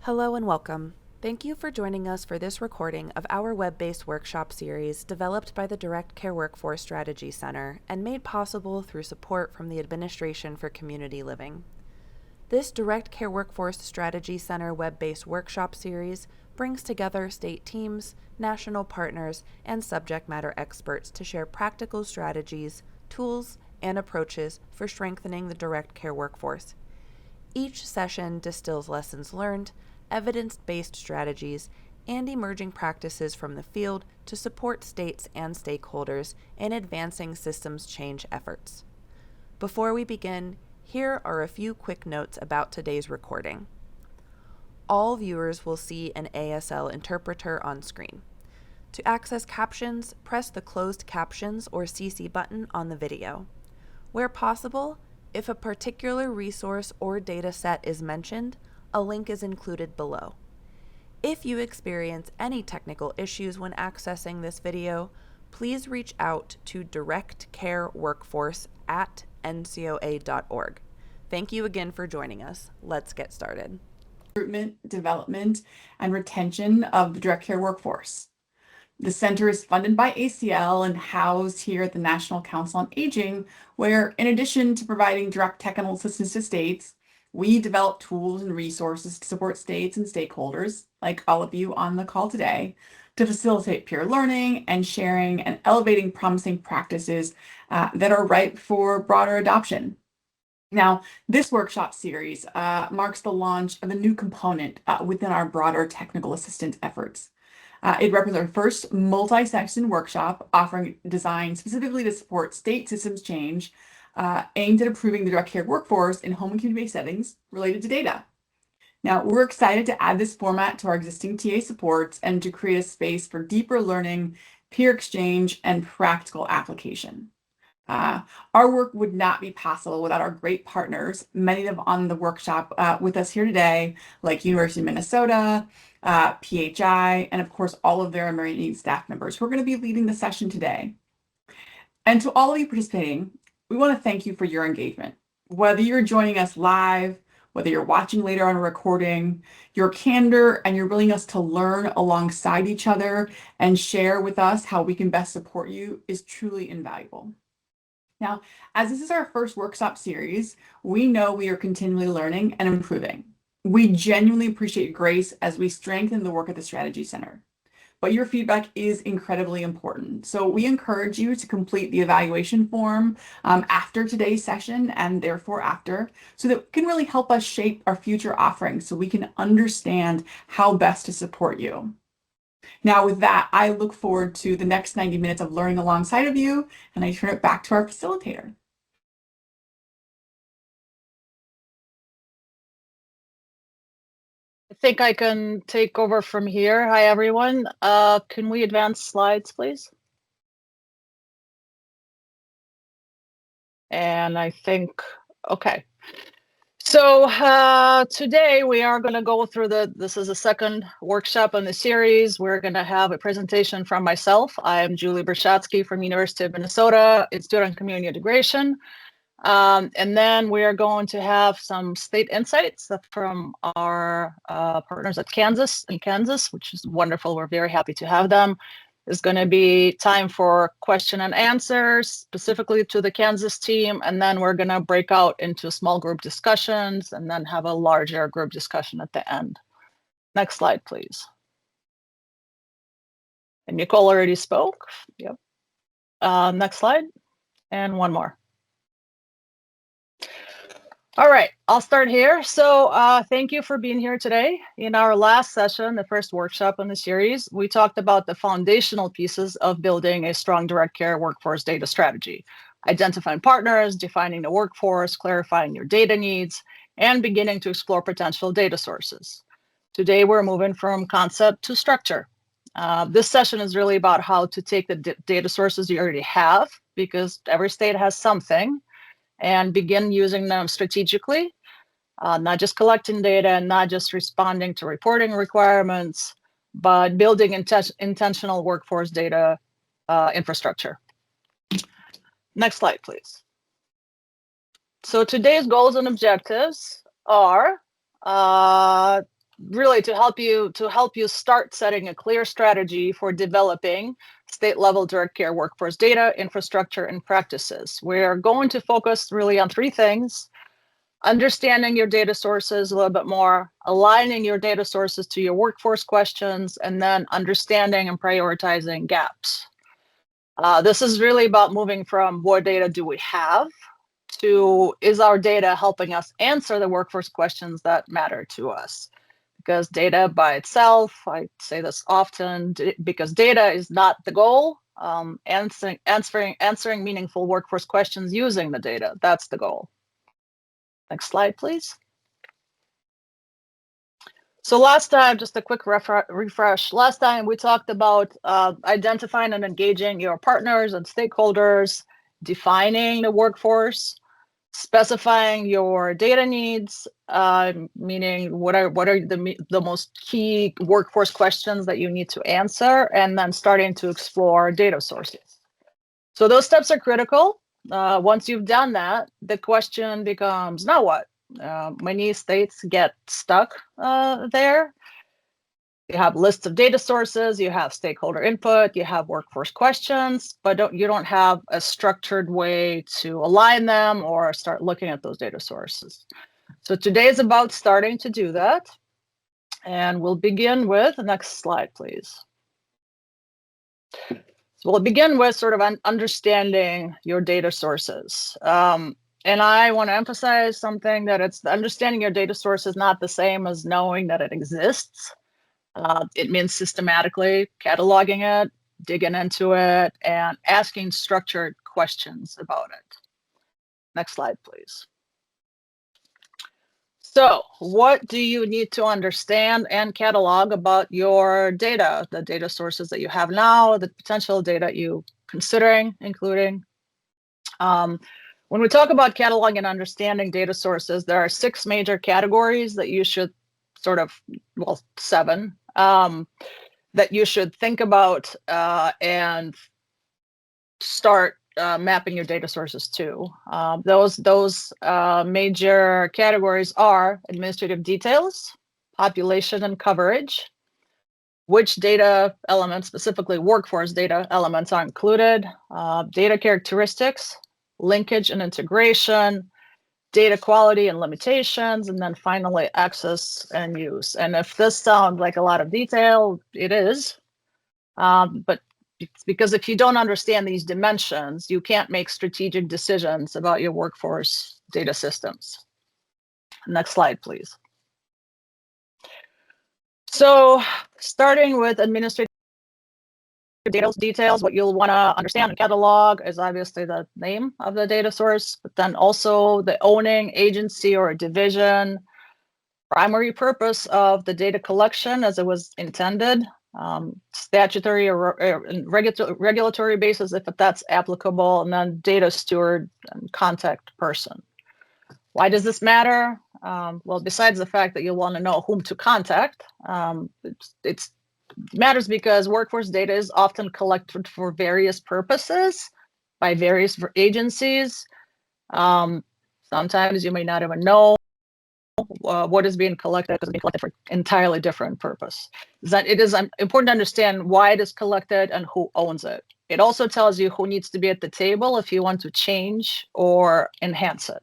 Hello and welcome. Thank you for joining us for this recording of our web-based workshop series developed by the Direct Care Workforce Strategy Center and made possible through support from the Administration for Community Living. This Direct Care Workforce Strategy Center web-based workshop series brings together state teams, national partners, and subject matter experts to share practical strategies, tools, and approaches for strengthening the direct care workforce. Each session distills lessons learned, evidence-based strategies, and emerging practices from the field to support states and stakeholders in advancing systems change efforts. Before we begin, here are a few quick notes about today's recording. All viewers will see an ASL interpreter on screen. To access captions, press the closed captions or CC button on the video. Where possible, if a particular resource or data set is mentioned, a link is included below. If you experience any technical issues when accessing this video, please reach out to directcareworkforce@ncoa.org. Thank you again for joining us. Let's get started. Recruitment, development, and retention of the direct care workforce. The center is funded by ACL and housed here at the National Council on Aging, where in addition to providing direct technical assistance to states, we develop tools and resources to support states and stakeholders, like all of you on the call today, to facilitate peer learning and sharing and elevating promising practices that are ripe for broader adoption. Now, this workshop series marks the launch of a new component within our broader technical assistance efforts. It represents our first multi-section workshop offering design specifically to support state systems change aimed at improving the direct care workforce in home and community-based settings related to data. Now, we're excited to add this format to our existing TA supports and to create a space for deeper learning, peer exchange, and practical application. Our work would not be possible without our great partners, many of them on the workshop with us here today, like University of Minnesota, PHI, and of course, all of their Emerging Needs staff members who are going to be leading the session today. And to all of you participating, we want to thank you for your engagement. Whether you're joining us live, whether you're watching later on a recording, your candor and your willingness to learn alongside each other and share with us how we can best support you is truly invaluable. Now, as this is our first workshop series, we know we are continually learning and improving. We genuinely appreciate grace as we strengthen the work at the Strategy Center. But your feedback is incredibly important. So we encourage you to complete the evaluation form after today's session and therefore after, so that it can really help us shape our future offerings so we can understand how best to support you. Now, with that, I look forward to the next 90 minutes of learning alongside of you, and I turn it back to our facilitator. I think I can take over from here. Hi, everyone. Can we advance slides, please? And I think, okay. So today we are going to go through this is the second workshop in the series. We're going to have a presentation from myself. I am Julie Bershadsky from University of Minnesota, Institute on Community Integration. And then we are going to have some state insights from our partners at Kansas, which is wonderful. We're very happy to have them. There's going to be time for question and answers specifically to the Kansas team. And then we're going to break out into small group discussions and then have a larger group discussion at the end. Next slide, please. And Nicole already spoke. Yep. Next slide. And one more. All right, I'll start here. So thank you for being here today. In our last session, the first workshop in the series, we talked about the foundational pieces of building a strong direct care workforce data strategy, identifying partners, defining the workforce, clarifying your data needs, and beginning to explore potential data sources. Today, we're moving from concept to structure. This session is really about how to take the data sources you already have, because every state has something, and begin using them strategically, not just collecting data and not just responding to reporting requirements, but building intentional workforce data infrastructure. Next slide, please. So today's goals and objectives are really to help you start setting a clear strategy for developing state-level direct care workforce data, infrastructure, and practices. We're going to focus really on three things: understanding your data sources a little bit more, aligning your data sources to your workforce questions, and then understanding and prioritizing gaps. This is really about moving from what data do we have to is our data helping us answer the workforce questions that matter to us. Because data by itself, I say this often, because data is not the goal. Answering meaningful workforce questions using the data, that's the goal. Next slide, please. So last time, just a quick refresh. Last time we talked about identifying and engaging your partners and stakeholders, defining the workforce, specifying your data needs, meaning what are the most key workforce questions that you need to answer, and then starting to explore data sources. So those steps are critical. Once you've done that, the question becomes, now what? Many states get stuck there. You have lists of data sources, you have stakeholder input, you have workforce questions, but you don't have a structured way to align them or start looking at those data sources. So today is about starting to do that. And we'll begin with, next slide, please. So we'll begin with sort of understanding your data sources. And I want to emphasize something, that it's understanding your data source is not the same as knowing that it exists. It means systematically cataloging it, digging into it, and asking structured questions about it. Next slide, please. So what do you need to understand and catalog about your data, the data sources that you have now, the potential data you're considering including? When we talk about cataloging and understanding data sources, there are 6 major categories that you should sort of, well, 7, that you should think about and start mapping your data sources to. Those major categories are administrative details, population and coverage, which data elements, specifically workforce data elements, are included, data characteristics, linkage and integration, data quality and limitations, and then finally access and use. And if this sounds like a lot of detail, it is, but it's because if you don't understand these dimensions, you can't make strategic decisions about your workforce data systems. Next slide, please. So starting with administrative details, what you'll want to understand and catalog is obviously the name of the data source, but then also the owning agency or division, primary purpose of the data collection as it was intended, statutory or regulatory basis if that's applicable, and then data steward and contact person. Why does this matter? Well, besides the fact that you'll want to know whom to contact, it matters because workforce data is often collected for various purposes by various agencies. Sometimes you may not even know what is being collected because it's being collected for entirely different purpose. It is important to understand why it is collected and who owns it. It also tells you who needs to be at the table if you want to change or enhance it.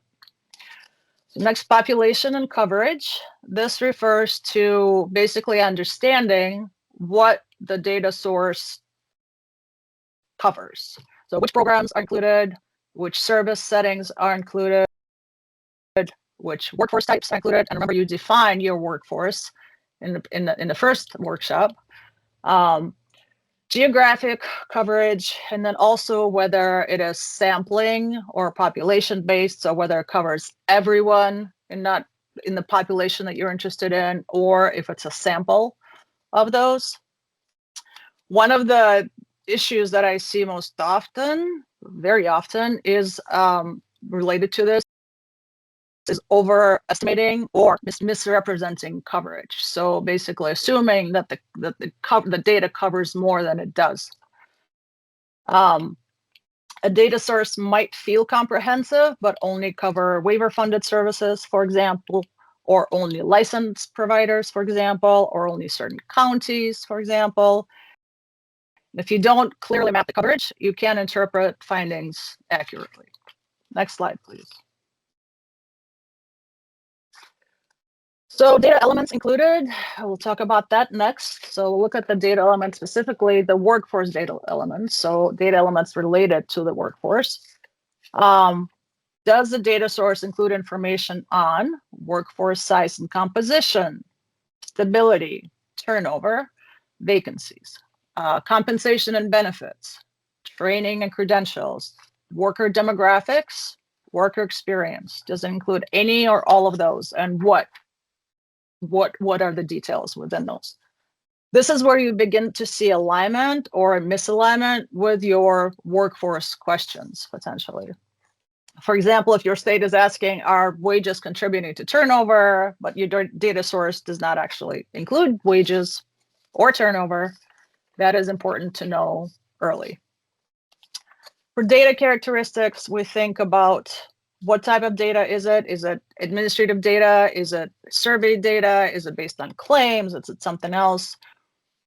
So next, population and coverage. This refers to basically understanding what the data source covers. So which programs are included, which service settings are included, which workforce types are included, and remember you define your workforce in the first workshop. Geographic coverage, and then also whether it is sampling or population based, so whether it covers everyone and not in the population that you're interested in, or if it's a sample of those. One of the issues that I see most often, very often, is related to this, is overestimating or misrepresenting coverage. So basically assuming that the data covers more than it does. A data source might feel comprehensive, but only cover waiver funded services, for example, or only licensed providers, for example, or only certain counties, for example. If you don't clearly map the coverage, you can't interpret findings accurately. Next slide, please. So data elements included, we'll talk about that next. So we'll look at the data elements, specifically the workforce data elements. So data elements related to the workforce. Does the data source include information on workforce size and composition, stability, turnover, vacancies, compensation and benefits, training and credentials, worker demographics, worker experience? Does it include any or all of those? And what are the details within those? This is where you begin to see alignment or misalignment with your workforce questions, potentially. For example, if your state is asking, are wages contributing to turnover, but your data source does not actually include wages or turnover, that is important to know early. For data characteristics, we think about what type of data is it? Is it administrative data? Is it survey data? Is it based on claims? Is it something else?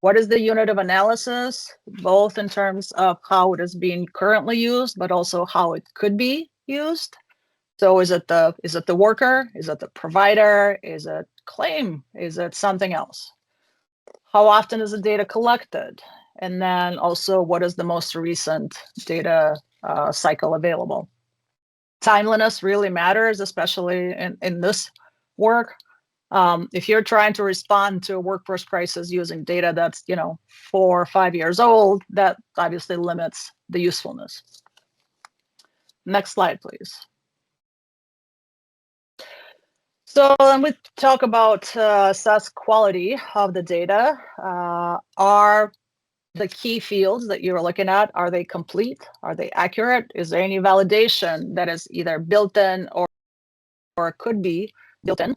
What is the unit of analysis, both in terms of how it is being currently used, but also how it could be used? So is it the worker? Is it the provider? Is it claim? Is it something else? How often is the data collected? And then also, what is the most recent data cycle available? Timeliness really matters, especially in this work. If you're trying to respond to a workforce crisis using data that's 4 or 5 years old, that obviously limits the usefulness. Next slide, please. So then we talk about assess quality of the data. Are the key fields that you're looking at, are they complete? Are they accurate? Is there any validation that is either built in or could be built in?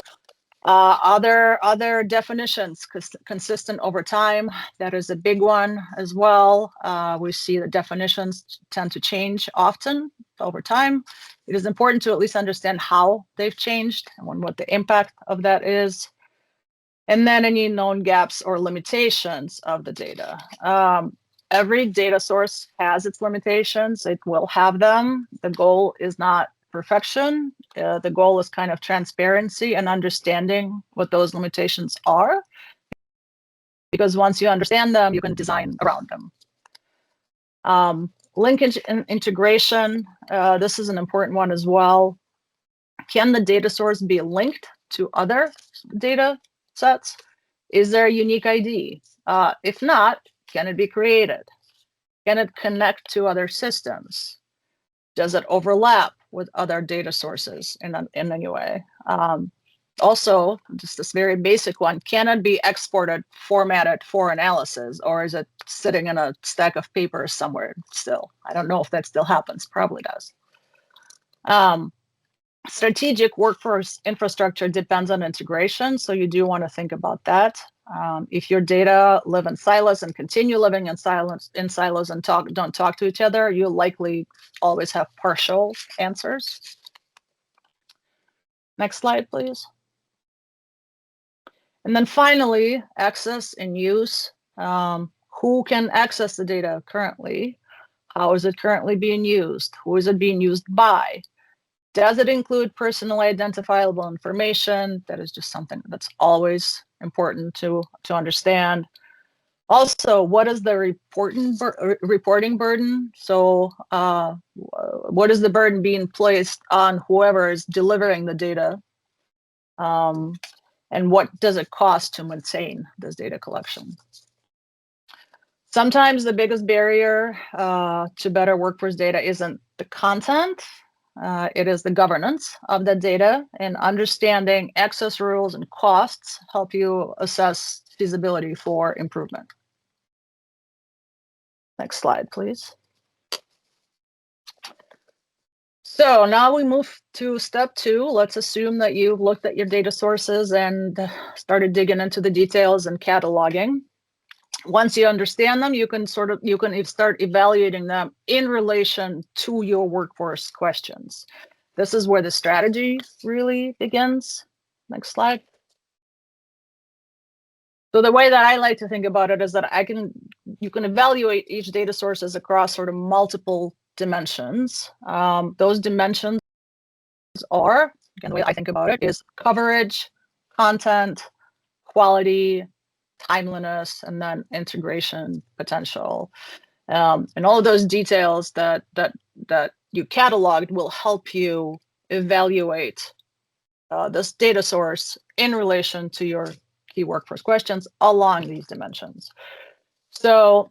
Other definitions consistent over time. That is a big one as well. We see the definitions tend to change often over time. It is important to at least understand how they've changed and what the impact of that is. And then any known gaps or limitations of the data. Every data source has its limitations. It will have them. The goal is not perfection. The goal is kind of transparency and understanding what those limitations are. Because once you understand them, you can design around them. Linkage and integration. This is an important one as well. Can the data source be linked to other data sets? Is there a unique ID? If not, can it be created? Can it connect to other systems? Does it overlap with other data sources in any way? Also, just this very basic one, can it be exported, formatted for analysis, or is it sitting in a stack of papers somewhere still? I don't know if that still happens, probably does. Strategic workforce infrastructure depends on integration, so you do want to think about that. If your data live in silos and continue living in silos and don't talk to each other, you'll likely always have partial answers. Next slide, please. And then finally, access and use. Who can access the data currently? How is it currently being used? Who is it being used by? Does it include personally identifiable information? That is just something that's always important to understand. Also, what is the reporting burden? So what is the burden being placed on whoever is delivering the data? And what does it cost to maintain this data collection? Sometimes the biggest barrier to better workforce data isn't the content. It is the governance of the data, and understanding access rules and costs help you assess feasibility for improvement. Next slide, please. So now we move to step 2. Let's assume that you've looked at your data sources and started digging into the details and cataloging. Once you understand them, you can start evaluating them in relation to your workforce questions. This is where the strategy really begins. Next slide. So the way that I like to think about it is that you can evaluate each data sources across sort of multiple dimensions. Those dimensions are, again, the way I think about it is coverage, content, quality, timeliness, and then integration potential. And all of those details that you cataloged will help you evaluate this data source in relation to your key workforce questions along these dimensions. So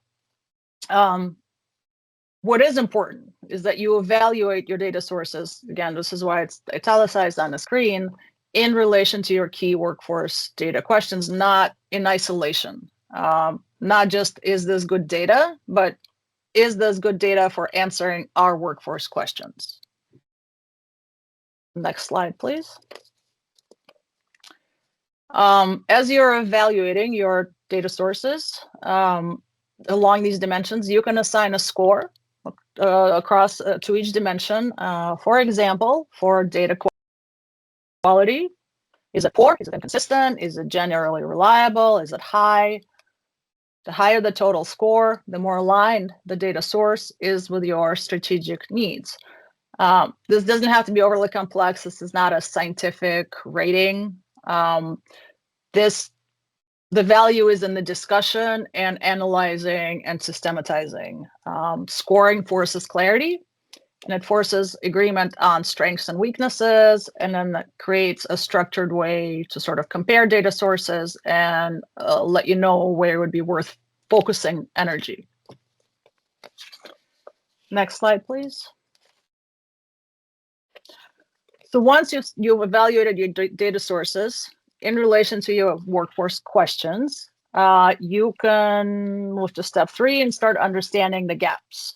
what is important is that you evaluate your data sources. Again, this is why it's italicized on the screen, in relation to your key workforce data questions, not in isolation. Not just, is this good data, but is this good data for answering our workforce questions? Next slide, please. As you're evaluating your data sources along these dimensions, you can assign a score across to each dimension. For example, for data quality, is it poor? Is it inconsistent? Is it generally reliable? Is it high? The higher the total score, the more aligned the data source is with your strategic needs. This doesn't have to be overly complex. This is not a scientific rating. The value is in the discussion and analyzing and systematizing. Scoring forces clarity, and it forces agreement on strengths and weaknesses, and then that creates a structured way to sort of compare data sources and let you know where it would be worth focusing energy. Next slide, please. So once you've evaluated your data sources in relation to your workforce questions, you can move to step 3 and start understanding the gaps.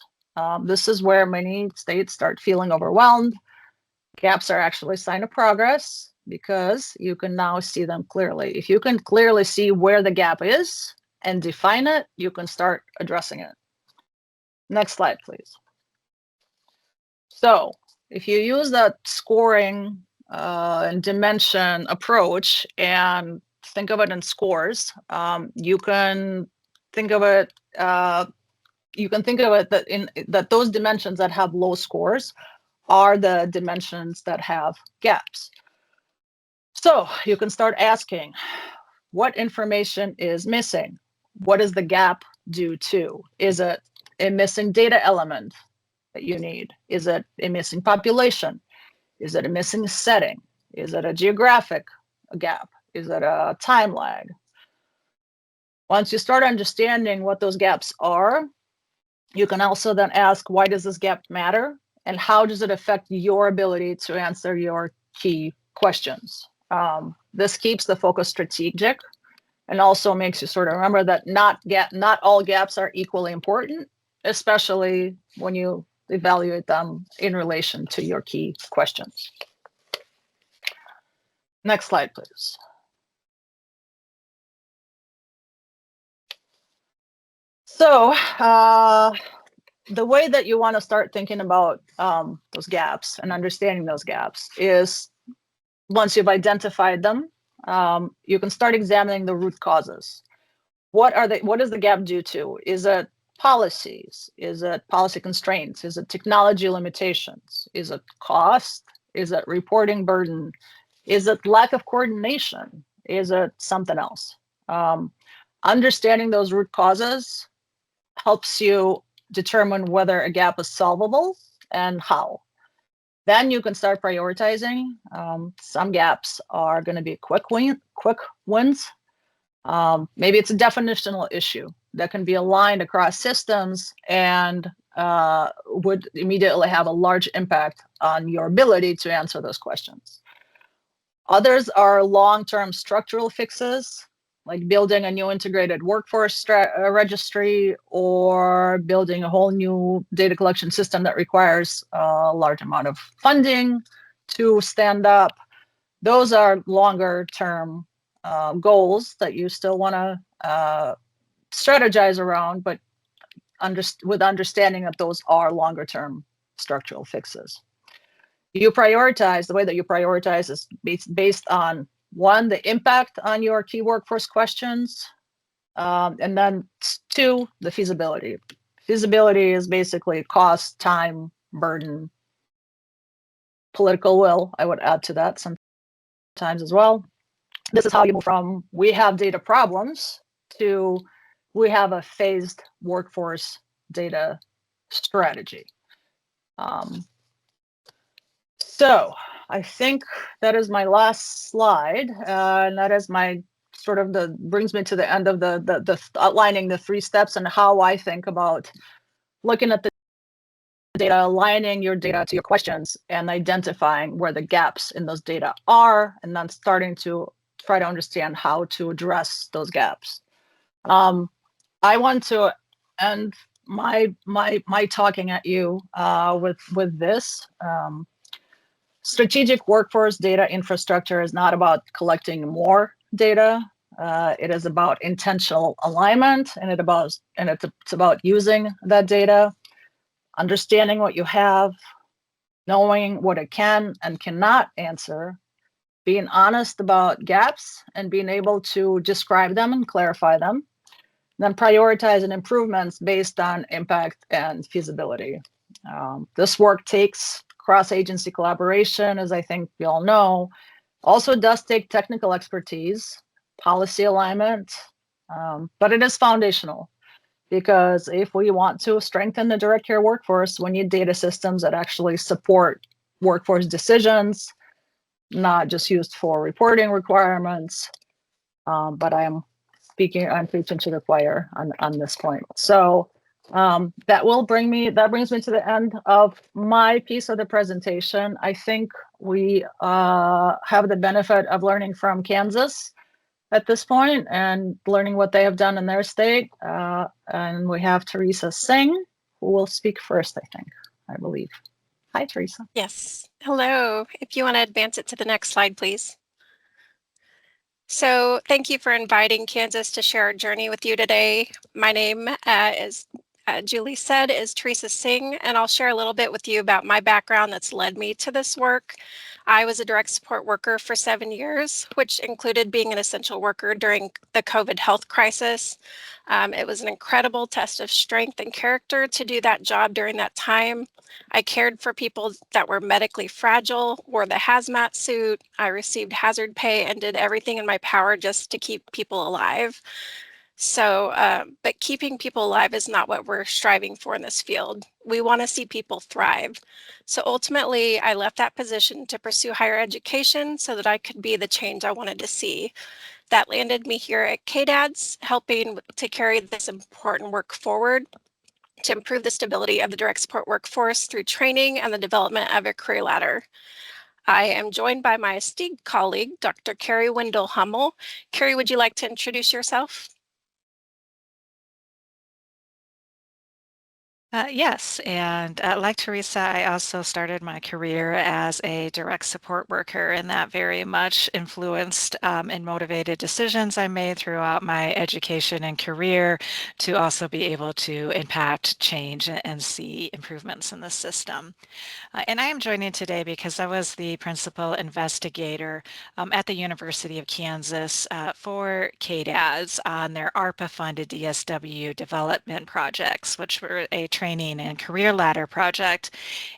This is where many states start feeling overwhelmed. Gaps are actually a sign of progress because you can now see them clearly. If you can clearly see where the gap is and define it, you can start addressing it. Next slide, please. So if you use that scoring and dimension approach and think of it in scores, you can think of it that those dimensions that have low scores are the dimensions that have gaps. So you can start asking, what information is missing? What is the gap due to? Is it a missing data element that you need? Is it a missing population? Is it a missing setting? Is it a geographic gap? Is it a time lag? Once you start understanding what those gaps are, you can also then ask, why does this gap matter? And how does it affect your ability to answer your key questions? This keeps the focus strategic and also makes you sort of remember that not all gaps are equally important, especially when you evaluate them in relation to your key questions. Next slide, please. So the way that you want to start thinking about those gaps and understanding those gaps is, once you've identified them, you can start examining the root causes. What is the gap due to? Is it policies? Is it policy constraints? Is it technology limitations? Is it cost? Is it reporting burden? Is it lack of coordination? Is it something else? Understanding those root causes helps you determine whether a gap is solvable and how. Then you can start prioritizing. Some gaps are going to be quick wins. Maybe it's a definitional issue that can be aligned across systems and would immediately have a large impact on your ability to answer those questions. Others are long-term structural fixes, like building a new integrated workforce registry or building a whole new data collection system that requires a large amount of funding to stand up. Those are longer-term goals that you still want to strategize around, but with understanding that those are longer-term structural fixes. The way that you prioritize is based on one, the impact on your key workforce questions, and then 2, the feasibility. Feasibility is basically cost, time, burden, political will, I would add to that sometimes as well. This is how you move from we have data problems to we have a phased workforce data strategy. So I think that is my last slide, and that is my sort of brings me to the end of the outlining the 3 steps and how I think about looking at the data, aligning your data to your questions, and identifying where the gaps in those data are, and then starting to try to understand how to address those gaps. I want to end my talking at you with this. Strategic workforce data infrastructure is not about collecting more data. It is about intentional alignment, and it's about using that data, understanding what you have, knowing what it can and cannot answer, being honest about gaps and being able to describe them and clarify them, then prioritizing improvements based on impact and feasibility. This work takes cross-agency collaboration, as I think you all know. Also does take technical expertise, policy alignment, but it is foundational, because if we want to strengthen the direct care workforce, we need data systems that actually support workforce decisions, not just used for reporting requirements. But I'm preaching to the choir on this point. So that brings me to the end of my piece of the presentation. I think we have the benefit of learning from Kansas at this point and learning what they have done in their state. And we have Teresa Singh, who will speak first, I believe. Hi, Teresa. Yes. Hello. If you want to advance it to the next slide, please. So thank you for inviting Kansas to share our journey with you today. My name is Julie said, is Teresa Singh, and I'll share a little bit with you about my background that's led me to this work. I was a direct support worker for 7 years, which included being an essential worker during the COVID health crisis. It was an incredible test of strength and character to do that job during that time. I cared for people that were medically fragile, wore the hazmat suit, I received hazard pay, and did everything in my power just to keep people alive. So, but keeping people alive is not what we're striving for in this field. We want to see people thrive. So ultimately, I left that position to pursue higher education so that I could be the change I wanted to see. That landed me here at KDADS, helping to carry this important work forward to improve the stability of the direct support workforce through training and the development of a career ladder. I am joined by my esteemed colleague, Dr. Carrie Wendel-Hummell. Carrie, would you like to introduce yourself? Yes, and like Teresa, I also started my career as a direct support worker, and that very much influenced and motivated decisions I made throughout my education and career to also be able to impact change and see improvements in the system. And I am joining today because I was the principal investigator at the University of Kansas for KDADS on their ARPA-funded DSW development projects, which were a training and career ladder project.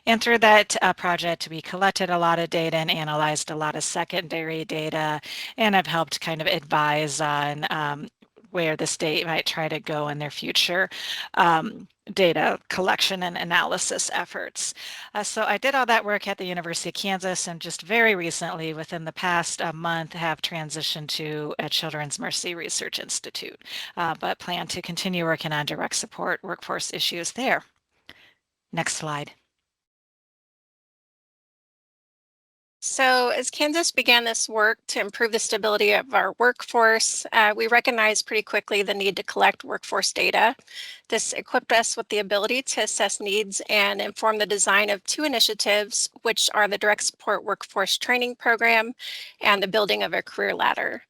And through that project, we collected a lot of data and analyzed a lot of secondary data, and I've helped kind of advise on where the state might try to go in their future data collection and analysis efforts. So I did all that work at the University of Kansas, and just very recently, within the past month, have transitioned to a Children's Mercy Research Institute, but plan to continue working on direct support workforce issues there. Next slide. So as Kansas began this work to improve the stability of our workforce, we recognized pretty quickly the need to collect workforce data. This equipped us with the ability to assess needs and inform the design of 2 initiatives, which are the Direct Support Workforce Training Program and the building of a career ladder.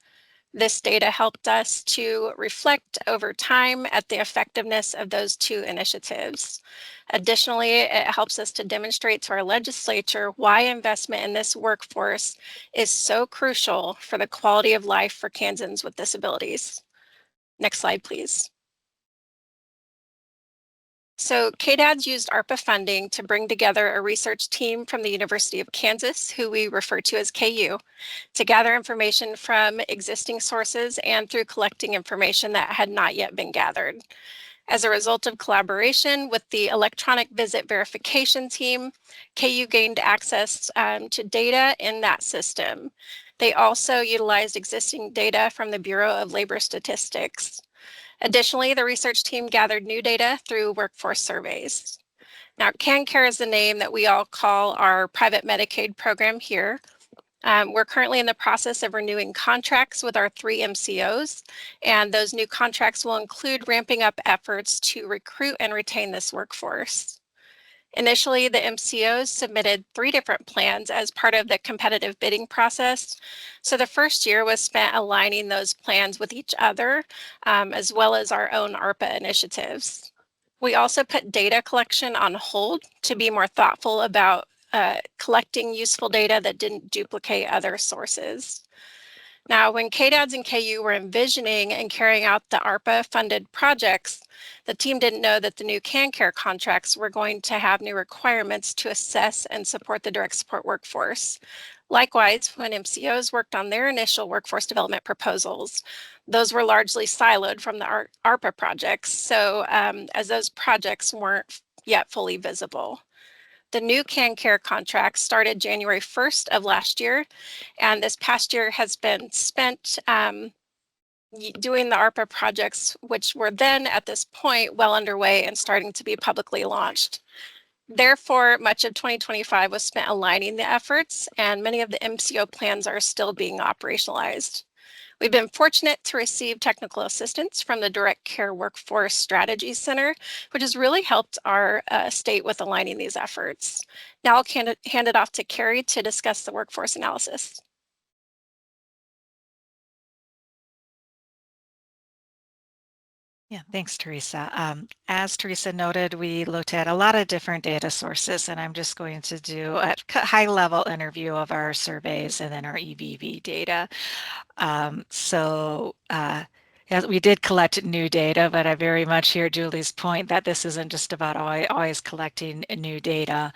This data helped us to reflect over time at the effectiveness of those two initiatives. Additionally, it helps us to demonstrate to our legislature why investment in this workforce is so crucial for the quality of life for Kansans with disabilities. Next slide, please. So KDADS used ARPA funding to bring together a research team from the University of Kansas, who we refer to as KU, to gather information from existing sources and through collecting information that had not yet been gathered. As a result of collaboration with the electronic visit verification team, KU gained access to data in that system. They also utilized existing data from the Bureau of Labor Statistics. Additionally, the research team gathered new data through workforce surveys. Now, CanCare is the name that we all call our private Medicaid program here. We're currently in the process of renewing contracts with our 3 MCOs, and those new contracts will include ramping up efforts to recruit and retain this workforce. Initially, the MCOs submitted 3 different plans as part of the competitive bidding process. So the first year was spent aligning those plans with each other, as well as our own ARPA initiatives. We also put data collection on hold to be more thoughtful about collecting useful data that didn't duplicate other sources. Now, when KDADS and KU were envisioning and carrying out the ARPA-funded projects, the team didn't know that the new CanCare contracts were going to have new requirements to assess and support the direct support workforce. Likewise, when MCOs worked on their initial workforce development proposals, those were largely siloed from the ARPA projects, so as those projects weren't yet fully visible. The new CanCare contract started January 1st of last year, and this past year has been spent doing the ARPA projects, which were then at this point well underway and starting to be publicly launched. Therefore, much of 2025 was spent aligning the efforts, and many of the MCO plans are still being operationalized. We've been fortunate to receive technical assistance from the Direct Care Workforce Strategy Center, which has really helped our state with aligning these efforts. Now I'll hand it off to Carrie to discuss the workforce analysis. Yeah, thanks, Teresa. As Teresa noted, we looked at a lot of different data sources, and I'm just going to do a high-level interview of our surveys and then our EVV data. Yeah, we did collect new data, but I very much hear Julie's point that this isn't just about always collecting new data.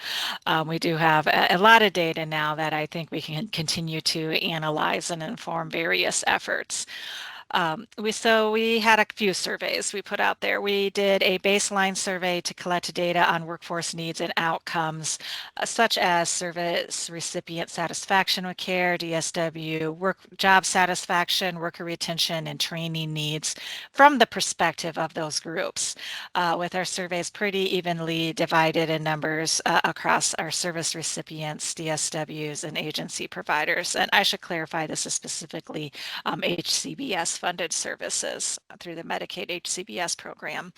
We do have a lot of data now that I think we can continue to analyze and inform various efforts. We had a few surveys we put out there. We did a baseline survey to collect data on workforce needs and outcomes, such as service recipient satisfaction with care, DSW, job satisfaction, worker retention, and training needs from the perspective of those groups, with our surveys pretty evenly divided in numbers across our service recipients, DSWs, and agency providers. And I should clarify, this is specifically HCBS funded services through the Medicaid HCBS program.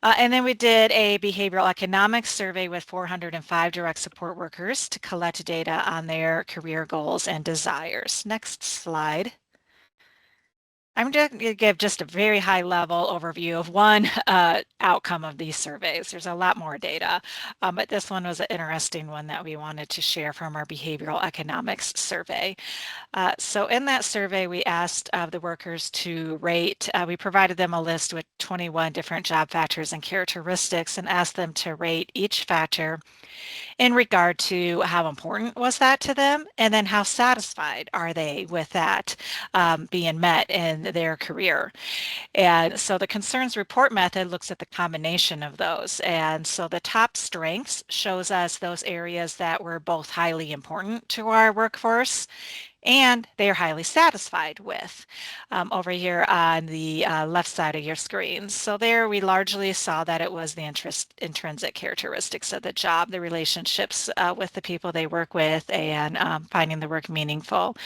And then we did a behavioral economics survey with 405 direct support workers to collect data on their career goals and desires. Next slide. I'm just going to give just a very high level overview of one outcome of these surveys. There's a lot more data, but this one was an interesting one that we wanted to share from our behavioral economics survey. So in that survey, we asked the workers to rate, we provided them a list with 21 different job factors and characteristics and asked them to rate each factor in regard to how important was that to them, and then how satisfied are they with that being met in their career. And so the concerns report method looks at the combination of those. And so the top strengths shows us those areas that were both highly important to our workforce and they are highly satisfied with, over here on the left side of your screen. So there we largely saw that it was the intrinsic characteristics of the job, the relationships with the people they work with, and finding the work meaningful.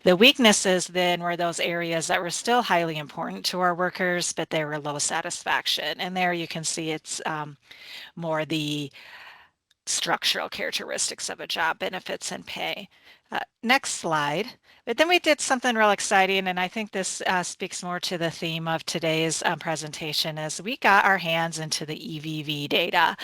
The weaknesses then were those areas that were still highly important to our workers, but they were low satisfaction. And there you can see it's more the structural characteristics of a job, benefits and pay. Next slide. But then we did something real exciting, and I think this speaks more to the theme of today's presentation, is we got our hands into the EVV data.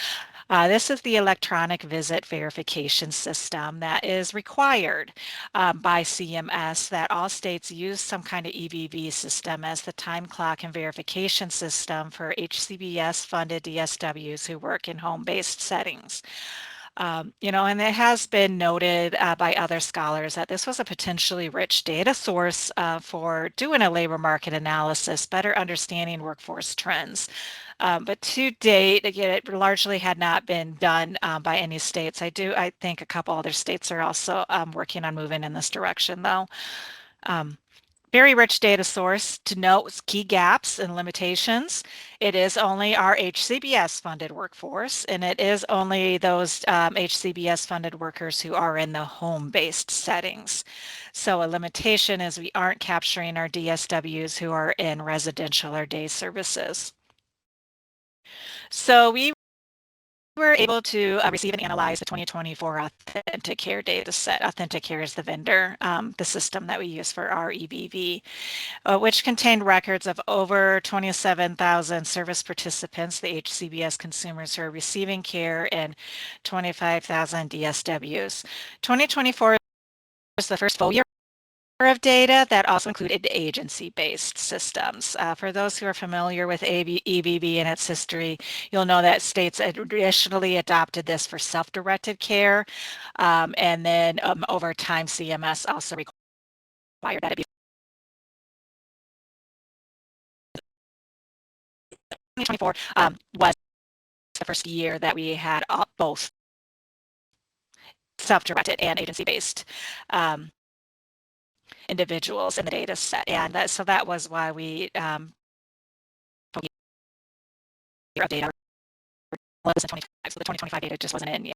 This is the electronic visit verification system that is required by CMS, that all states use some kind of EVV system as the time clock and verification system for HCBS funded DSWs who work in home-based settings. And it has been noted by other scholars that this was a potentially rich data source for doing a labor market analysis, better understanding workforce trends. But to date, again, it largely had not been done by any states. I think a couple other states are also working on moving in this direction, though. Very rich data source to note key gaps and limitations. It is only our HCBS funded workforce, and it is only those HCBS funded workers who are in the home-based settings. So a limitation is we aren't capturing our DSWs who are in residential or day services. So we were able to receive and analyze the 2024 Authenticare data set. Authenticare is the vendor, the system that we use for our EVV, which contained records of over 27,000 service participants, the HCBS consumers who are receiving care, and 25,000 DSWs. 2024 was the first full year of data that also included agency-based systems. For those who are familiar with EVV and its history, you'll know that states had traditionally adopted this for self-directed care, and then over time, CMS also required that it be 2024 was the first year that we had both self-directed and agency-based individuals in the data set, and so that was why we data was in 2025, so the 2025 data just wasn't in yet.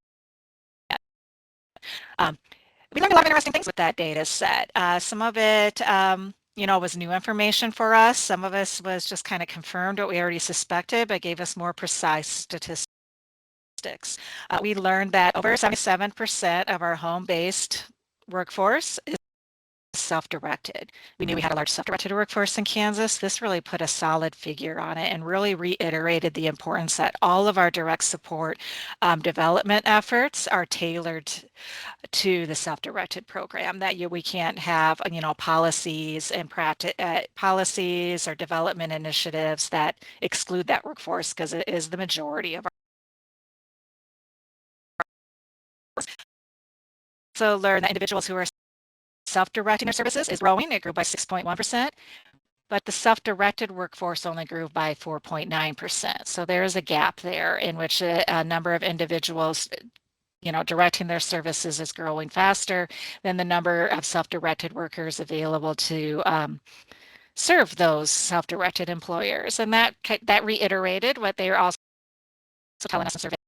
We learned a lot of interesting things with that data set. Some of it was new information for us. Some of us was just kind of confirmed what we already suspected, but gave us more precise statistics. We learned that over 77% of our home-based workforce is self-directed. We knew we had a large self-directed workforce in Kansas. This really put a solid figure on it and really reiterated the importance that all of our direct support development efforts are tailored to the self-directed program, that we can't have policies and policies or development initiatives that exclude that workforce, because it is the majority of our. So learn that individuals who are self-directing their services is growing. It grew by 6.1%, but the self-directed workforce only grew by 4.9%. So there is a gap there in which a number of individuals directing their services is growing faster than the number of self-directed workers available to serve those self-directed employers. And that reiterated what they are also telling us in surveys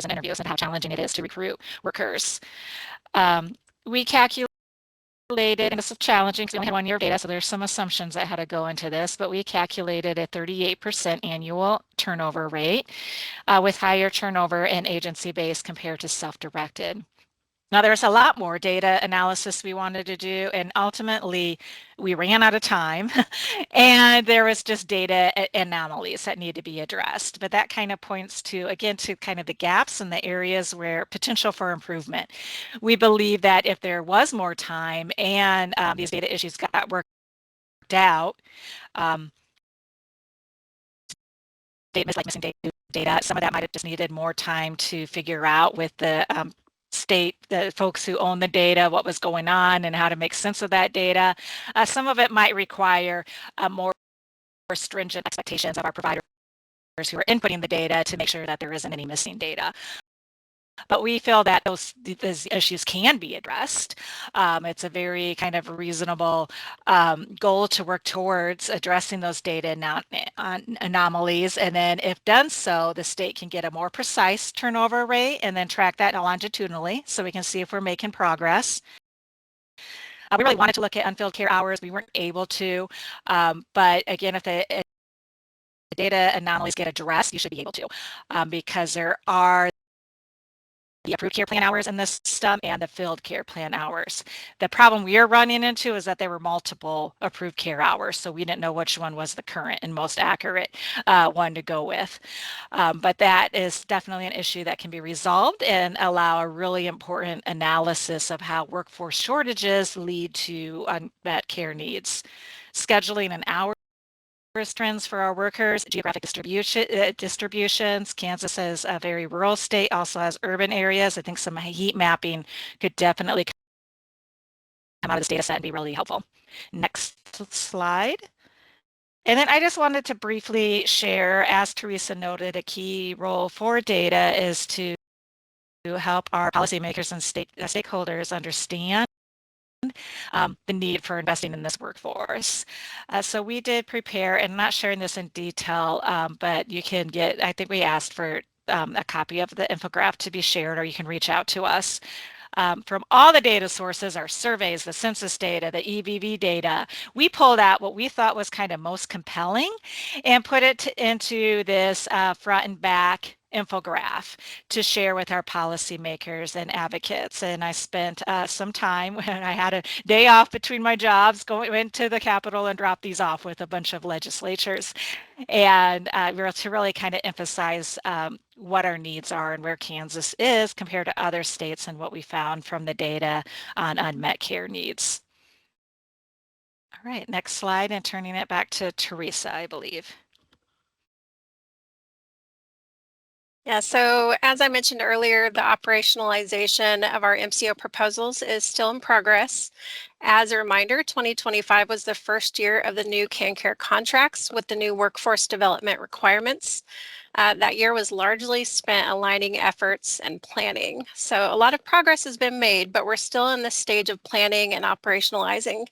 and interviews, and how challenging it is to recruit workers. We calculated, and this is challenging because we only had 1 year of data, so there's some assumptions that had to go into this, but we calculated a 38% annual turnover rate with higher turnover in agency-based compared to self-directed. Now, there's a lot more data analysis we wanted to do, and ultimately we ran out of time and there was just data anomalies that need to be addressed. But that kind of points to, again, to kind of the gaps and the areas where potential for improvement. We believe that if there was more time and these data issues got worked out, like missing data, some of that might have just needed more time to figure out with the state, the folks who own the data, what was going on and how to make sense of that data. Some of it might require more stringent expectations of our providers who are inputting the data to make sure that there isn't any missing data. But we feel that those issues can be addressed. It's a very kind of reasonable goal to work towards addressing those data anomalies. And then if done so, the state can get a more precise turnover rate and then track that longitudinally so we can see if we're making progress. We really wanted to look at unfilled care hours. We weren't able to. But again, if the data anomalies get addressed, you should be able to, because there are the approved care plan hours in the system and the filled care plan hours. The problem we are running into is that there were multiple approved care hours, so we didn't know which one was the current and most accurate one to go with. But that is definitely an issue that can be resolved and allow a really important analysis of how workforce shortages lead to unmet care needs. Scheduling an hour trends for our workers, geographic distributions. Kansas is a very rural state, also has urban areas. I think some heat mapping could definitely come out of this data set and be really helpful. Next slide. And then I just wanted to briefly share, as Teresa noted, a key role for data is to help our policymakers and stakeholders understand the need for investing in this workforce. So we did prepare, and I'm not sharing this in detail, but you can get, I think we asked for a copy of the infographic to be shared, or you can reach out to us. From all the data sources, our surveys, the census data, the EVV data, we pulled out what we thought was kind of most compelling and put it into this front and back infographic to share with our policymakers and advocates. And I spent some time when I had a day off between my jobs, went to the Capitol and dropped these off with a bunch of legislatures. And to really kind of emphasize what our needs are and where Kansas is compared to other states and what we found from the data on unmet care needs. All right, next slide, and turning it back to Teresa, I believe. Yeah, so as I mentioned earlier, the operationalization of our MCO proposals is still in progress. As a reminder, 2025 was the first year of the new CanCare contracts with the new workforce development requirements. That year was largely spent aligning efforts and planning. So a lot of progress has been made, but we're still in the stage of planning and operationalizing.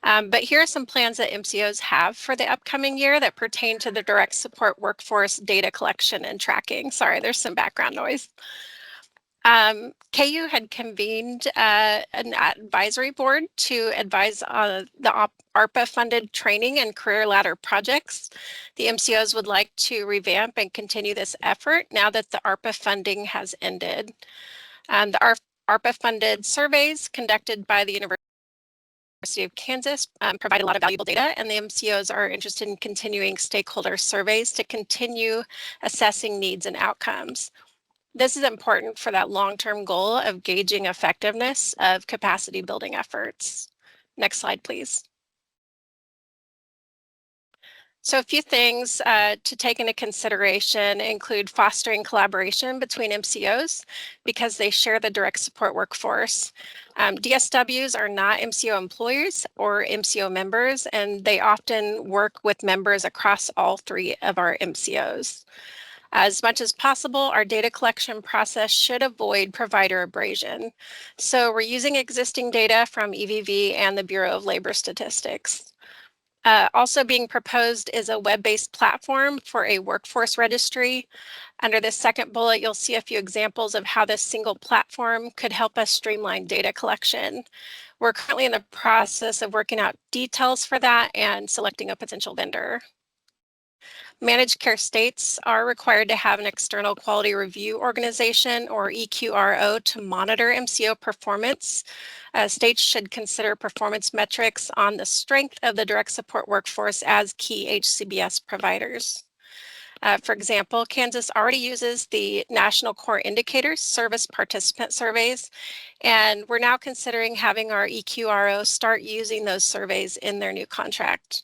But here are some plans that MCOs have for the upcoming year that pertain to the direct support workforce data collection and tracking. Sorry, there's some background noise. KU had convened an advisory board to advise the ARPA-funded training and career ladder projects. The MCOs would like to revamp and continue this effort now that the ARPA funding has ended. The ARPA-funded surveys conducted by the University of Kansas provide a lot of valuable data, and the MCOs are interested in continuing stakeholder surveys to continue assessing needs and outcomes. This is important for that long-term goal of gauging effectiveness of capacity building efforts. Next slide, please. So a few things to take into consideration include fostering collaboration between MCOs because they share the direct support workforce. DSWs are not MCO employers or MCO members, and they often work with members across all three of our MCOs. As much as possible, our data collection process should avoid provider abrasion. So we're using existing data from EVV and the Bureau of Labor Statistics. Also being proposed is a web-based platform for a workforce registry. Under this second bullet, you'll see a few examples of how this single platform could help us streamline data collection. We're currently in the process of working out details for that and selecting a potential vendor. Managed care states are required to have an external quality review organization or EQRO to monitor MCO performance. States should consider performance metrics on the strength of the direct support workforce as key HCBS providers. For example, Kansas already uses the National Core Indicators Service Participant Surveys, and we're now considering having our EQRO start using those surveys in their new contract.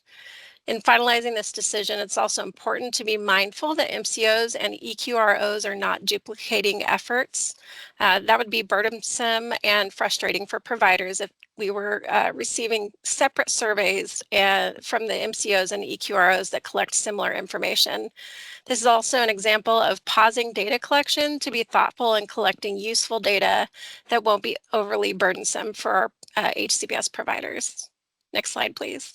In finalizing this decision, it's also important to be mindful that MCOs and EQROs are not duplicating efforts. That would be burdensome and frustrating for providers if we were receiving separate surveys from the MCOs and EQROs that collect similar information. This is also an example of pausing data collection to be thoughtful in collecting useful data that won't be overly burdensome for our HCBS providers. Next slide, please.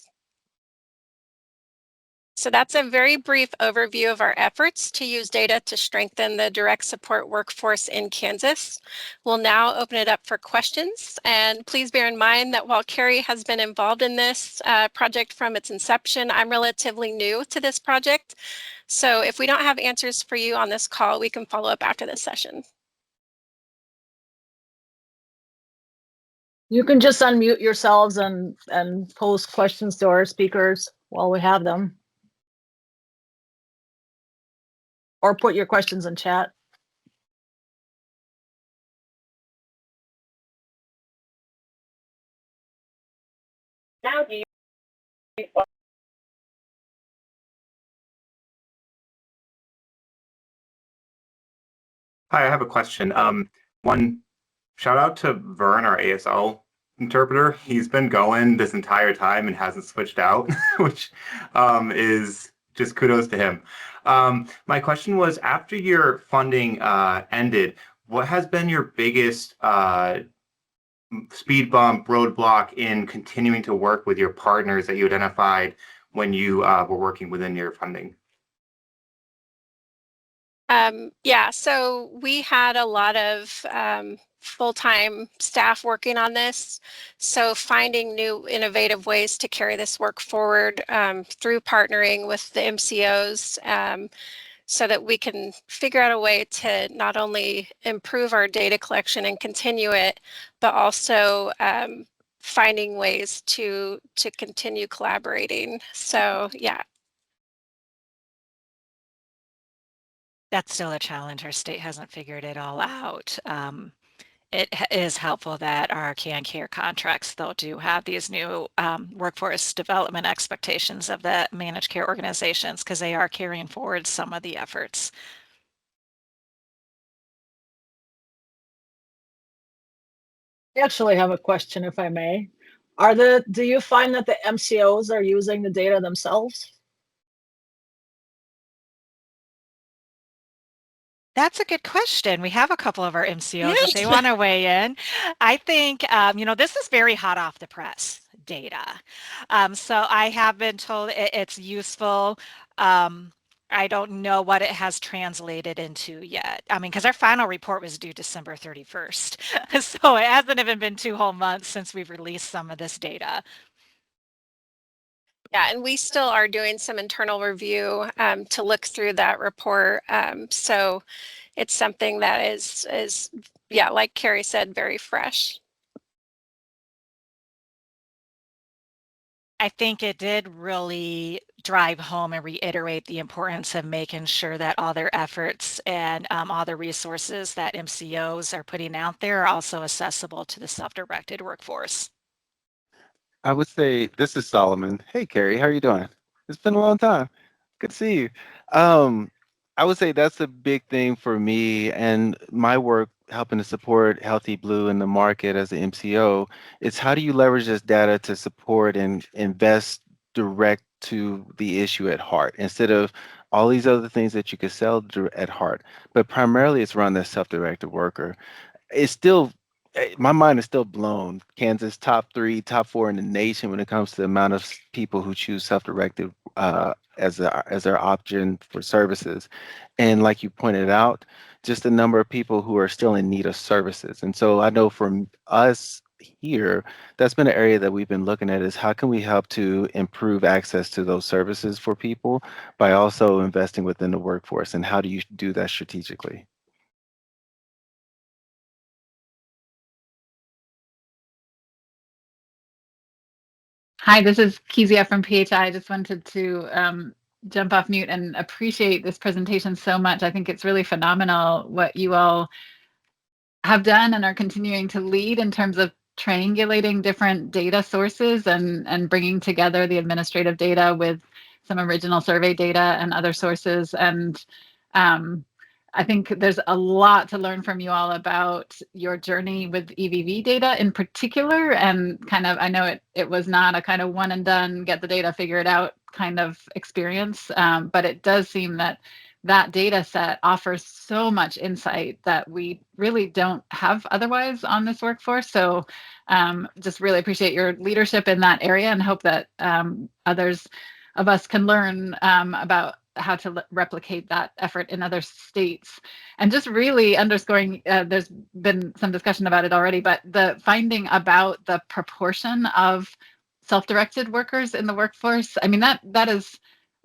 So that's a very brief overview of our efforts to use data to strengthen the direct support workforce in Kansas. We'll now open it up for questions. And please bear in mind that while Carrie has been involved in this project from its inception, I'm relatively new to this project. So if we don't have answers for you on this call, we can follow up after this session. You can just unmute yourselves and pose questions to our speakers while we have them. Or put your questions in chat. Now do you Hi, I have a question. One shout out to Vern, our ASL interpreter. He's been going this entire time and hasn't switched out, which is just kudos to him. My question was, after your funding ended, what has been your biggest speed bump, roadblock in continuing to work with your partners that you identified when you were working within your funding? Yeah, so we had a lot of full-time staff working on this. So finding new innovative ways to carry this work forward through partnering with the MCOs so that we can figure out a way to not only improve our data collection and continue it, but also finding ways to continue collaborating. So yeah. That's still a challenge. Our state hasn't figured it all out. It is helpful that our CAN-CARE contracts, though, do have these new workforce development expectations of the managed care organizations because they are carrying forward some of the efforts. I actually have a question, if I may. Do you find that the MCOs are using the data themselves? That's a good question. We have a couple of our MCOs if they Yes. want to weigh in. I think, this is very hot off the press data. So I have been told it's useful. I don't know what it has translated into yet. I mean, because our final report was due December 31st. So it hasn't even been 2 whole months since we've released some of this data. Yeah, and we still are doing some internal review to look through that report. So it's something that is yeah, like Carrie said, very fresh. I think it did really drive home and reiterate the importance of making sure that all their efforts and all the resources that MCOs are putting out there are also accessible to the self-directed workforce. I would say this is Solomon. Hey, Carrie, how are you doing? It's been a long time. Good to see you. Um, I would say that's a big thing for me and my work helping to support Healthy Blue in the market as an MCO. It's how do you leverage this data to support and invest direct to the issue at heart instead of all these other things that you could sell at heart. But primarily it's around that self-directed worker. It's still my mind is still blown. Kansas top 3, top 4 in the nation when it comes to the amount of people who choose self-directed as their option for services, and like you pointed out, just the number of people who are still in need of services. And so I know from us here, that's been an area that we've been looking at is how can we help to improve access to those services for people by also investing within the workforce, and how do you do that strategically? Hi, this is Kezia from PHI. I just wanted to jump off mute and appreciate this presentation so much. I think it's really phenomenal what you all have done and are continuing to lead in terms of triangulating different data sources and bringing together the administrative data with some original survey data and other sources. And I think there's a lot to learn from you all about your journey with EVV data in particular. And kind of, I know it was not a kind of one and done, get the data, figure it out kind of experience. But it does seem that that data set offers so much insight that we really don't have otherwise on this workforce. So just really appreciate your leadership in that area and hope that others of us can learn about how to replicate that effort in other states. And just really underscoring, there's been some discussion about it already, but the finding about the proportion of self-directed workers in the workforce, I mean, that is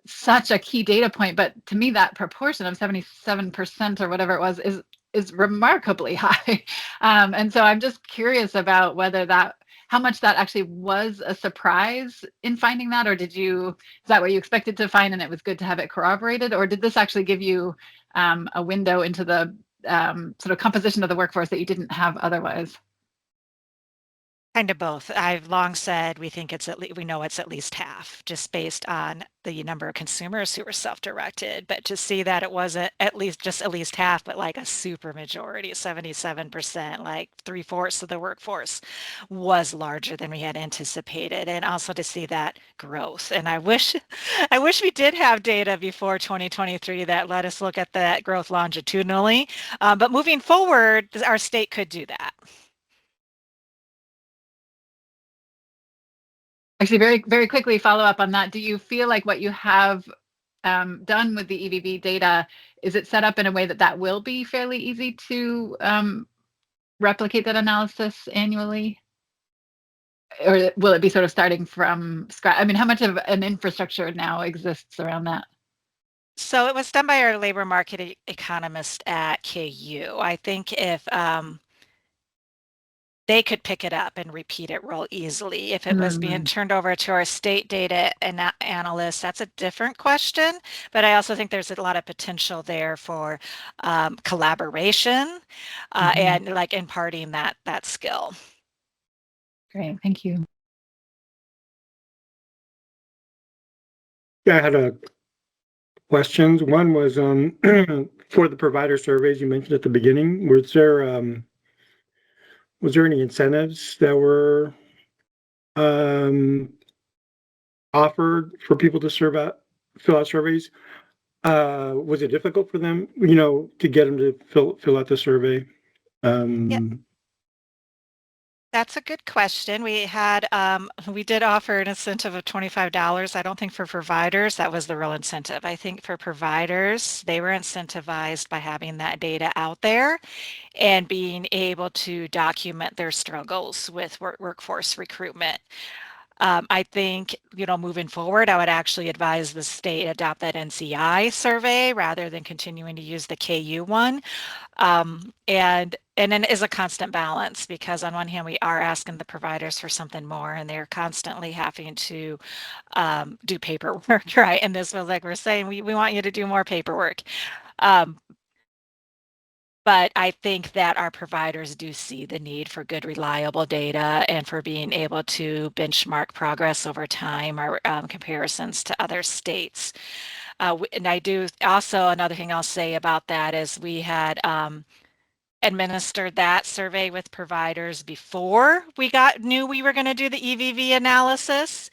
such a key data point, but to me that proportion of 77% or whatever it was is is remarkably high. And so I'm just curious about whether how much that actually was a surprise in finding that, or is that what you expected to find and it was good to have it corroborated, or did this actually give you a window into the sort of composition of the workforce that you didn't have otherwise? Kind of both. I've long said we think we know it's at least half, just based on the number of consumers who were self-directed. But to see that it wasn't at least half, but like a super majority, 77%, like 3/4 of the workforce was larger than we had anticipated. And also to see that growth. And I wish we did have data before 2023 that let us look at that growth longitudinally. But moving forward, our state could do that. Actually, very, very quickly follow up on that. Do you feel like what you have done with the EVV data, is it set up in a way that will be fairly easy to replicate that analysis annually? Or will it be sort of starting from scratch? I mean, how much of an infrastructure now exists around that? So it was done by our labor market economist at KU. I think if they could pick it up and repeat it real easily. If it was being turned over to our state data analysts, that's a different question. But I also think there's a lot of potential there for collaboration and like imparting that skill. Great, thank you. Yeah, I had questions. One was for the provider surveys you mentioned at the beginning. Was there any incentives that were offered for people to fill out surveys? Was it difficult for them, to get them to fill out the survey? Yeah. That's a good question. We did offer an incentive of $25. I don't think for providers that was the real incentive. I think for providers, they were incentivized by having that data out there and being able to document their struggles with workforce recruitment. I think, moving forward, I would actually advise the state adopt that NCI survey rather than continuing to use the KU one. And then it is a constant balance because on one hand, we are asking the providers for something more and they're constantly having to do paperwork, right? And this was like we're saying, we want you to do more paperwork. But I think that our providers do see the need for good, reliable data and for being able to benchmark progress over time or comparisons to other states. And I do also, another thing I'll say about that is we had administered that survey with providers before we knew we were going to do the EVV analysis.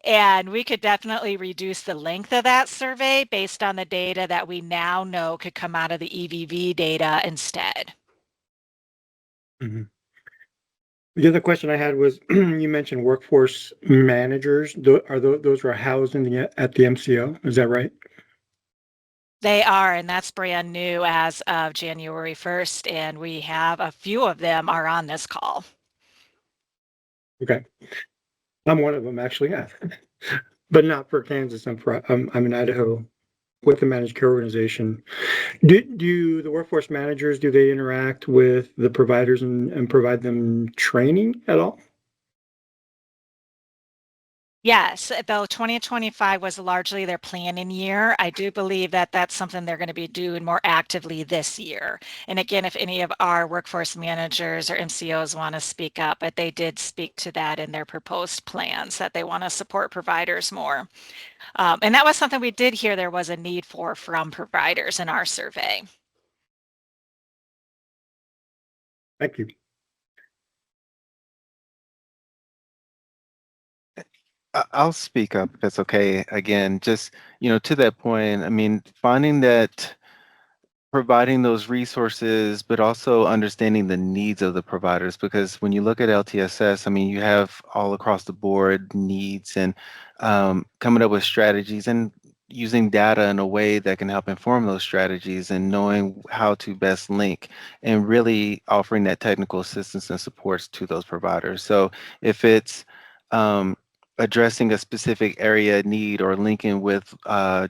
And we could definitely reduce the length of that survey based on the data that we now know could come out of the EVV data instead. Mm-hmm. The other question I had was, you mentioned workforce managers. Those were housed at the MCO? Is that right? They are, and that's brand new as of January 1st, and we have a few of them are on this call. Okay. I'm one of them, actually, yeah. But not for Kansas. I'm in Idaho with the managed care organization. Do the workforce managers, do they interact with the providers and provide them training at all? Yes, though 2025 was largely their planning year, I do believe that that's something they're going to be doing more actively this year. And again, if any of our workforce managers or MCOs want to speak up, but they did speak to that in their proposed plans that they want to support providers more. And that was something we did hear there was a need for from providers in our survey. Thank you. I'll speak up if that's okay. Again, just, to that point, I mean, finding that providing those resources, but also understanding the needs of the providers, because when you look at LTSS, I mean, you have all across the board needs and coming up with strategies and using data in a way that can help inform those strategies and knowing how to best link and really offering that technical assistance and supports to those providers. So if it's addressing a specific area need or linking with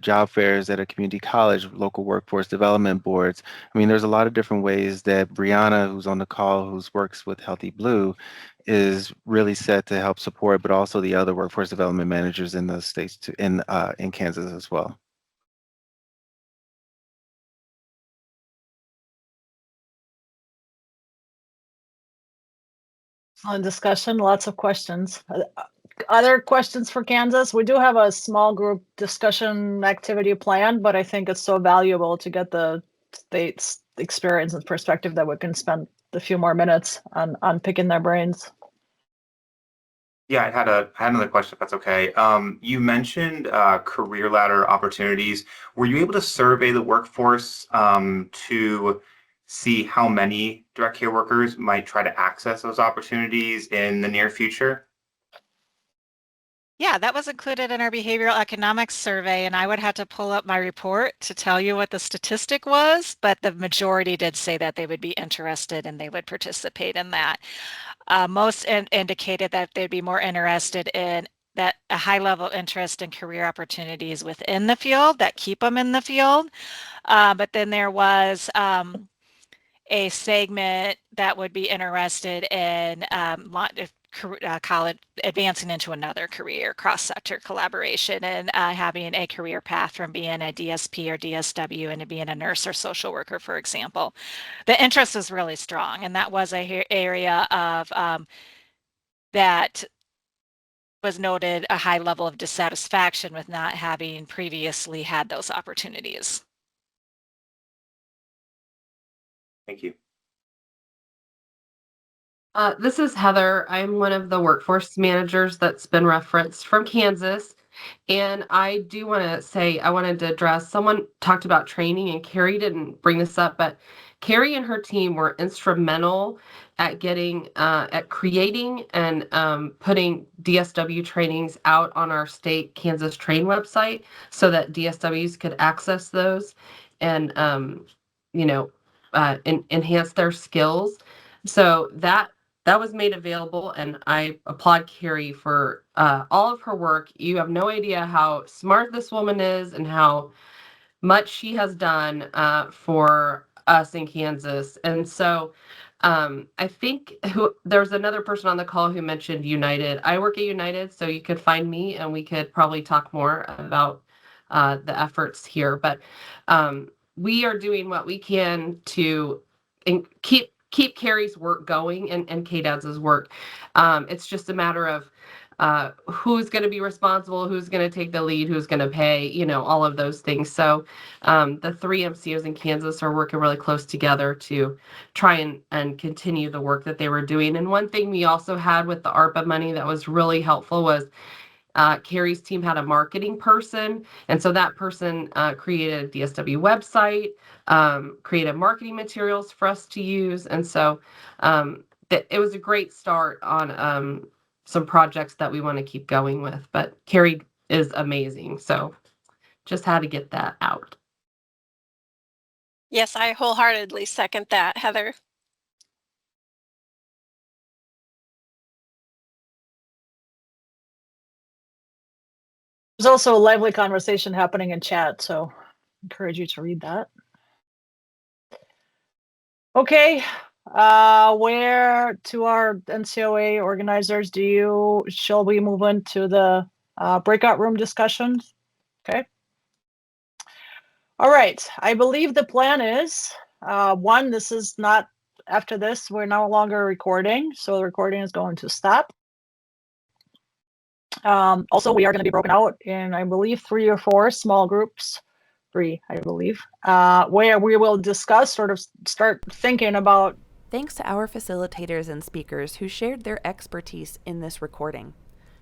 job fairs at a community college, local workforce development boards. I mean, there's a lot of different ways that Brianna, who's on the call, who works with Healthy Blue, is really set to help support, but also the other workforce development managers in the states in Kansas as well. On discussion, lots of questions. Other questions for Kansas? We do have a small group discussion activity planned, but I think it's so valuable to get the state's experience and perspective that we can spend a few more minutes on picking their brains. Yeah, I had another question, if that's okay. You mentioned career ladder opportunities. Were you able to survey the workforce to see how many direct care workers might try to access those opportunities in the near future? Yeah, that was included in our behavioral economics survey, and I would have to pull up my report to tell you what the statistic was, but the majority did say that they would be interested and they would participate in that. Most indicated that they'd be more interested in that a high level interest in career opportunities within the field that keep them in the field. But then there was a segment that would be interested in college advancing into another career, cross-sector collaboration, and having a career path from being a DSP or DSW into being a nurse or social worker, for example. The interest was really strong, and that was a area of that was noted a high level of dissatisfaction with not having previously had those opportunities. Thank you. This is Heather. I'm one of the workforce managers that's been referenced from Kansas. And I do want to say, I wanted to address, someone talked about training and Carrie didn't bring this up, but Carrie and her team were instrumental at at creating and putting DSW trainings out on our state Kansas Train website so that DSWs could access those and, enhance their skills. So that was made available, and I applaud Carrie for all of her work. You have no idea how smart this woman is and how much she has done for us in Kansas. And so I think there's another person on the call who mentioned United. I work at United, so you could find me and we could probably talk more about the efforts here. But we are doing what we can to keep Carrie's work going and KDADS's work. It's just a matter of who's going to be responsible, who's going to take the lead, who's going to pay, all of those things. So the three MCOs in Kansas are working really close together to try and continue the work that they were doing. And one thing we also had with the ARPA money that was really helpful was Carrie's team had a marketing person, and so that person created a DSW website, created marketing materials for us to use, and so it was a great start on some projects that we want to keep going with. But Carrie is amazing, so just had to get that out. Yes, I wholeheartedly second that, Heather. There's also a lively conversation happening in chat, so I encourage you to read that. Okay, where to our NCOA organizers shall we move into the breakout room discussions? Okay. All right, I believe the plan is, one, this is not, after this, we're no longer recording, so the recording is going to stop. Also, we are going to be broken out in, I believe, 3 or 4 small groups, 3, I believe, where we will discuss, sort of start thinking about. Thanks to our facilitators and speakers who shared their expertise in this recording.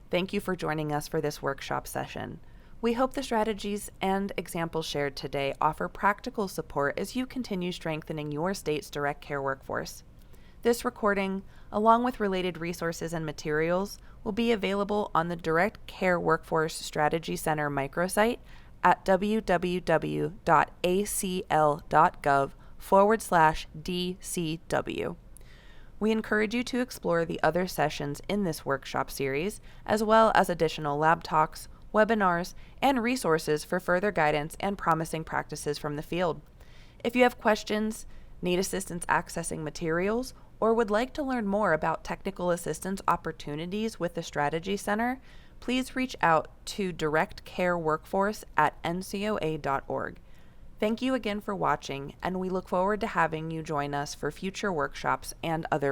Thank you for joining us for this workshop session. We hope the strategies and examples shared today offer practical support as you continue strengthening your state's direct care workforce. This recording, along with related resources and materials, will be available on the Direct Care Workforce Strategy Center microsite at www.acl.gov/DCW. We encourage you to explore the other sessions in this workshop series, as well as additional lab talks, webinars, and resources for further guidance and promising practices from the field. If you have questions, need assistance accessing materials, or would like to learn more about technical assistance opportunities with the Strategy Center, please reach out to directcareworkforce@ncoa.org. Thank you again for watching, and we look forward to having you join us for future workshops and other